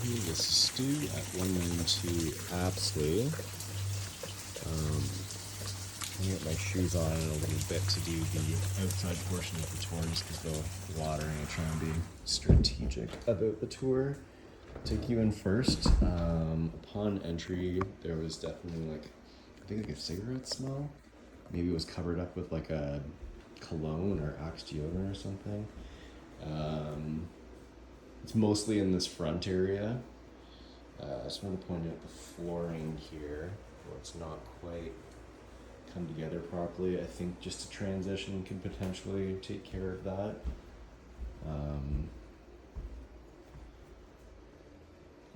welcome to Stew at 192 Apsley. I'm gonna get my shoes on in a little bit to do the outside portion of the tour just because the water and I try and be strategic about the tour. Take you in first. Upon entry, there was definitely I think a cigarette smell. Maybe it was covered up with like a cologne or Axe deodorant or something. It's mostly in this front area. I just want to point out the flooring here, where it's not quite come together properly. I think just a transition can potentially take care of that.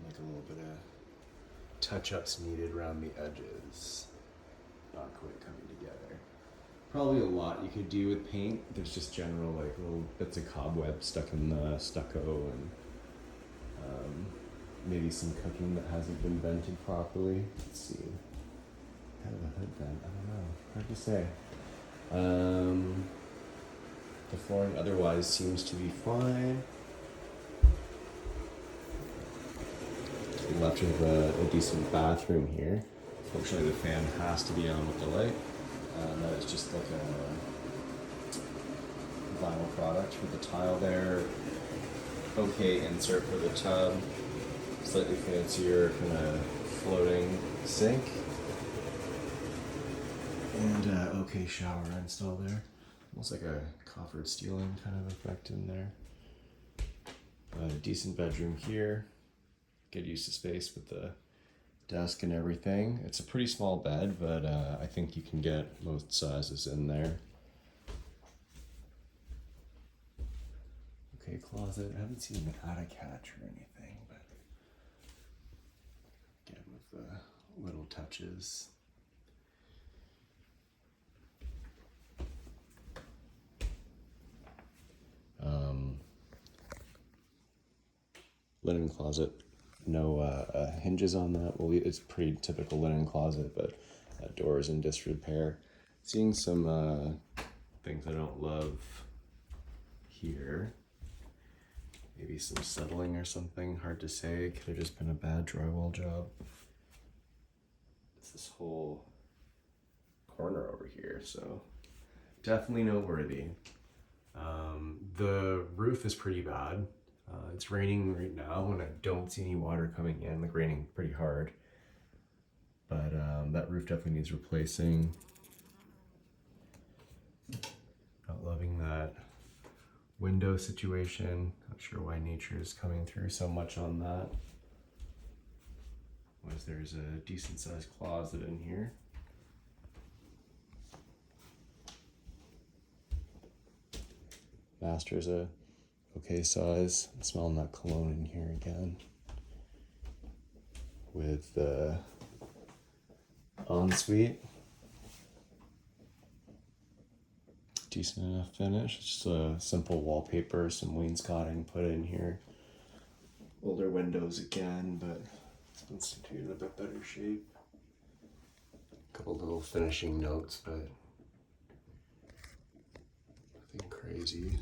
Like a little bit of touch-ups needed around the edges. Not quite coming together. Probably a lot you could do with paint. There's just general like little bits of cobweb stuck in the stucco and maybe some cooking that hasn't been vented properly. Let's see. Kind of a hood vent, I don't know. Hard to say. The flooring otherwise seems to be fine. Left with a decent bathroom here. Fortunately, the fan has to be on with the light. That is just like a vinyl product with the tile there. Okay, insert for the tub. Slightly fancier, kind of floating sink. And okay shower install there. Almost like a coffered ceiling kind of effect in there. Decent bedroom here. Good use of space with the desk and everything. It's a pretty small bed, but I think you can get most sizes in there. Okay, closet. I haven't seen an attic hatch or anything, but again with the little touches. Linen closet. No hinges on that. Well, it's pretty typical linen closet, but doors in disrepair. Seeing some things I don't love here. Maybe some settling or something. Hard to say. Could have just been a bad drywall job. It's this whole corner over here, so definitely noteworthy. The roof is pretty bad. It's raining right now and I don't see any water coming in, like raining pretty hard. But that roof definitely needs replacing. Not loving that window situation. Not sure why nature is coming through so much on that. Whereas there's a decent sized closet in here. Master's a okay size. I'm smelling that cologne in here again. With the ensuite. Decent enough finish. Just a simple wallpaper, some wainscoting put in here. Older windows again, but this one's in a bit better shape. A couple little finishing notes, but nothing crazy.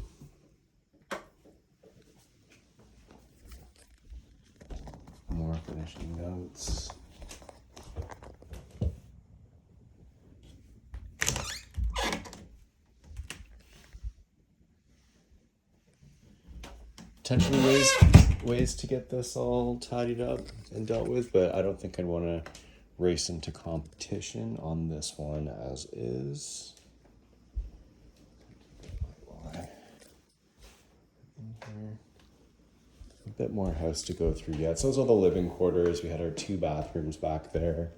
More finishing notes. Potentially ways to get this all tidied up and dealt with, but I don't think I'd want to race into competition on this one as is. A bit more house to go through yet. So those are the living quarters. We had our 2 bathrooms back there.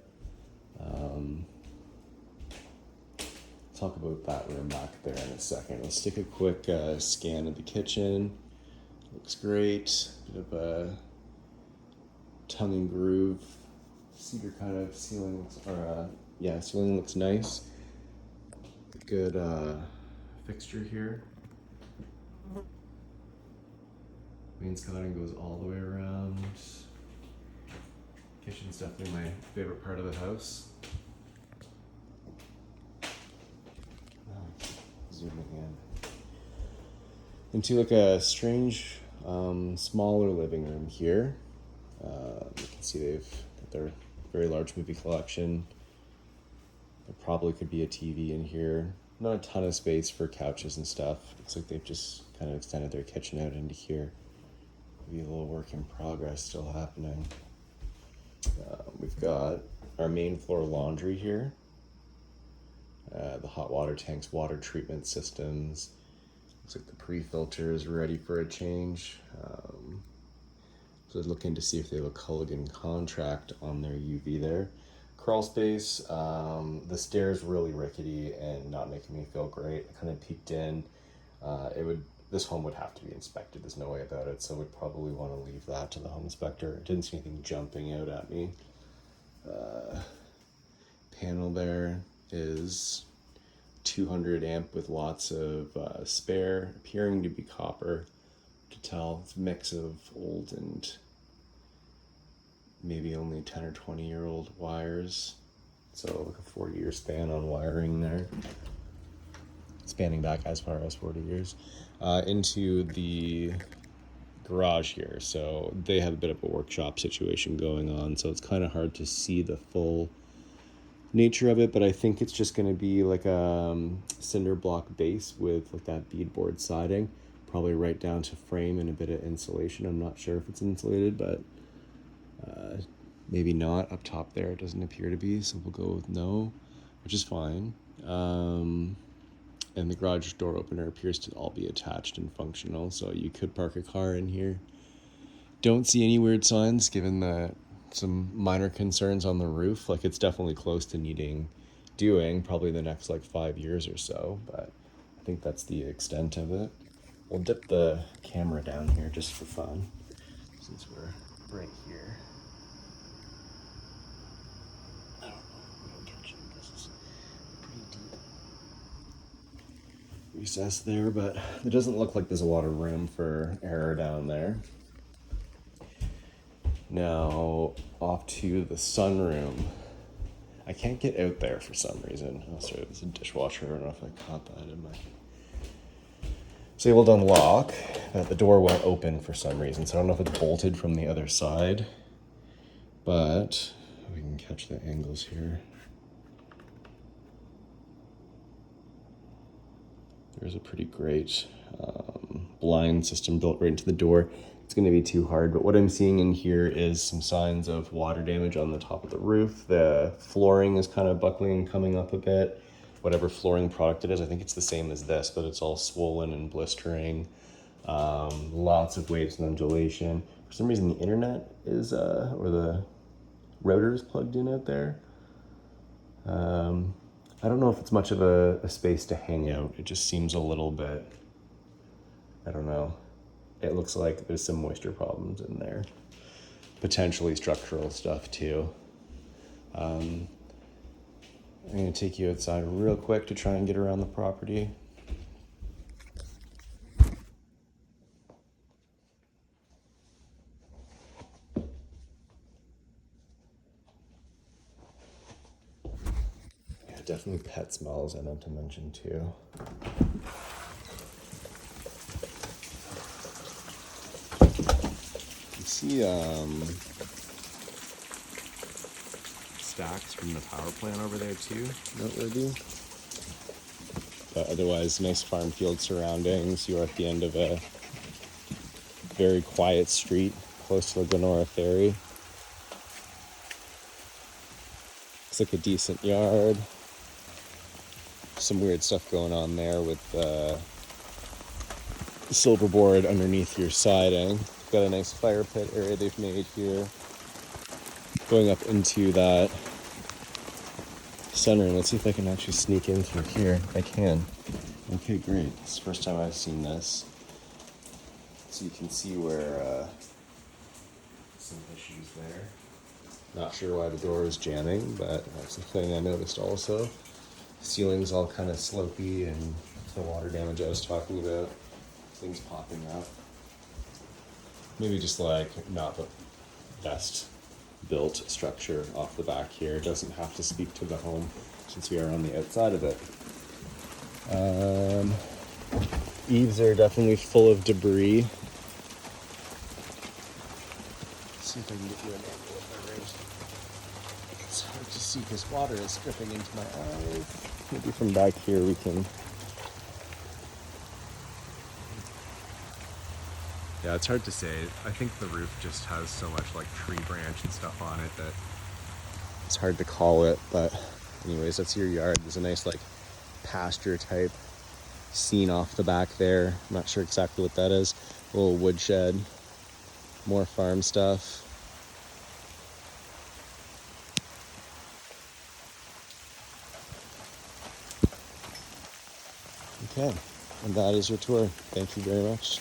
Talk about that room back there in a second. Let's take a quick scan of the kitchen. Looks great. Bit of a tongue and groove. Cedar kind of ceiling looks, ceiling looks nice. Good fixture here. Wainscoting goes all the way around. Kitchen's definitely my favorite part of the house. Zooming in into like a strange, smaller living room here. You can see they've got their very large movie collection. There probably could be a TV in here. Not a ton of space for couches and stuff. Looks like they've just kind of extended their kitchen out into here. Maybe a little work in progress still happening. We've got our main floor laundry here. The hot water tanks, water treatment systems. Looks like the pre-filter is ready for a change. So looking to see if they have a Culligan contract on their UV there. Crawl space, the stairs really rickety and not making me feel great. I kind of peeked in. This home would have to be inspected. There's no way about it. So we'd probably want to leave that to the home inspector. I didn't see anything jumping out at me. Panel there is 200 amp with lots of spare, appearing to be copper. To tell, it's a mix of old and maybe only 10 or 20-year-old wires. So like a 40-year span on wiring there. Spanning back as far as 40 years. Into the garage here. So they have a bit of a workshop situation going on. So it's kind of hard to see the full nature of it, but I think it's just going to be like a cinder block base with like that beadboard siding. Probably right down to frame and a bit of insulation. I'm not sure if it's insulated, but maybe not. Up top there, it doesn't appear to be, so we'll go with no, which is fine. And the garage door opener appears to all be attached and functional, so you could park a car in here. Don't see any weird signs, given some minor concerns on the roof. Like, it's definitely close to needing doing, probably the next like 5 years or so, but I think that's the extent of it. We'll dip the camera down here just for fun, since we're right here. I don't know if we can catch it. This is pretty deep recess there, but it doesn't look like there's a lot of room for error down there. Now, off to the sunroom. I can't get out there for some reason. Oh, sorry, there's a dishwasher. I don't know if I caught that in my... It's able to unlock, but the door won't open for some reason, so I don't know if it's bolted from the other side, but we can catch the angles here. There's a pretty great blind system built right into the door. It's going to be too hard, but what I'm seeing in here is some signs of water damage on the top of the roof. The flooring is kind of buckling and coming up a bit. Whatever flooring product it is, I think it's the same as this, but it's all swollen and blistering. Lots of waves and undulation. For some reason, the internet is, or the router is plugged in out there. I don't know if it's much of a space to hang out. It just seems a little bit, I don't know. It looks like there's some moisture problems in there. Potentially structural stuff too. I'm going to take you outside real quick to try and get around the property. Yeah, definitely pet smells I meant to mention too. You see stacks from the power plant over there too, noteworthy. But otherwise, nice farm field surroundings. You're at the end of a very quiet street close to the Glenora Ferry. Looks like a decent yard. Some weird stuff going on there with the silver board underneath your siding. Got a nice fire pit area they've made here. Going up into that sunroom. Let's see if I can actually sneak in through here. I can. Okay, great. It's the first time I've seen this. So you can see where some issues there. Not sure why the door is jamming, but that's the thing I noticed also. Ceiling's all kind of slopey and the water damage I was talking about. Things popping up. Maybe just like not the best built structure off the back here. It doesn't have to speak to the home since we are on the outside of it. Eaves are definitely full of debris. see if I can get you an angle of my range. It's hard to see because water is dripping into my eyes. Maybe from back here we can... Yeah, it's hard to say. I think the roof just has so much like tree branch and stuff on it that it's hard to call it. But anyways, that's your yard. There's a nice like pasture type scene off the back there. I'm not sure exactly what that is. A little woodshed, more farm stuff. Okay, and that is your tour. Thank you very much.